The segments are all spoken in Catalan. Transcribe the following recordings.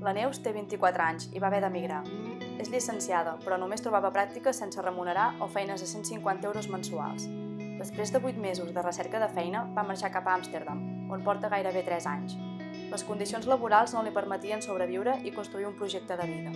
La Neus té 24 anys i va haver d'emigrar. És llicenciada, però només trobava pràctiques sense remunerar o feines a 150 euros mensuals. Després de 8 mesos de recerca de feina, va marxar cap a Amsterdam, on porta gairebé 3 anys. Les condicions laborals no li permetien sobreviure i construir un projecte de vida.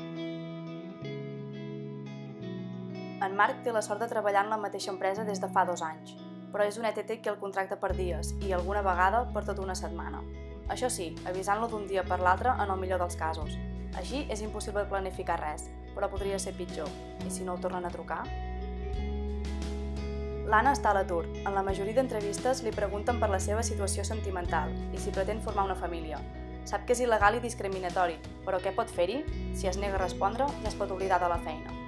En Marc té la sort de treballar en la mateixa empresa des de fa 2 anys, però és un ETT que el contracta per dies i, alguna vegada, per tota una setmana. Això sí, avisant-lo d'un dia per l'altre en el millor dels casos. Així és impossible planificar res, però podria ser pitjor. I si no el tornen a trucar? L'Anna està a l'atur. En la majoria d'entrevistes li pregunten per la seva situació sentimental i si pretén formar una família. Sap que és il·legal i discriminatori, però què pot fer-hi? Si es nega a respondre, ja es pot oblidar de la feina.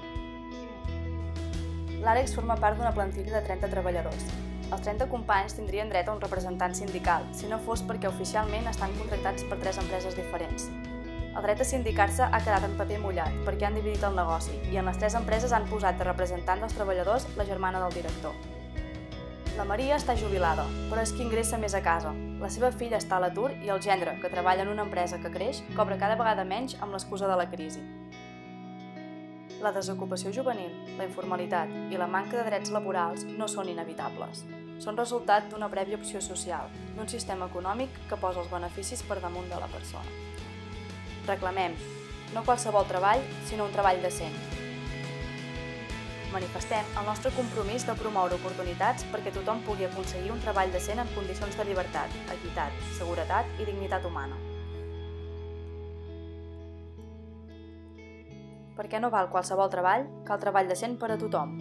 L'Àlex forma part d'una plantilla de 30 treballadors. Els 30 companys tindrien dret a un representant sindical, si no fos perquè oficialment estan contractats per 3 empreses diferents. El dret a sindicar-se ha quedat en paper mullat perquè han dividit el negoci i en les 3 empreses han posat de representant dels treballadors la germana del director. La Maria està jubilada, però és qui ingressa més a casa. La seva filla està a l'atur i el gendre, que treballa en una empresa que creix, cobra cada vegada menys amb l'excusa de la crisi. La desocupació juvenil, la informalitat i la manca de drets laborals no són inevitables. Són resultat d'una prèvia opció social, d'un sistema econòmic que posa els beneficis per damunt de la persona. Reclamem, no qualsevol treball, sinó un treball decent. Manifestem el nostre compromís de promoure oportunitats perquè tothom pugui aconseguir un treball decent en condicions de llibertat, equitat, seguretat i dignitat humana. Perquè no val qualsevol treball, cal treball decent per a tothom.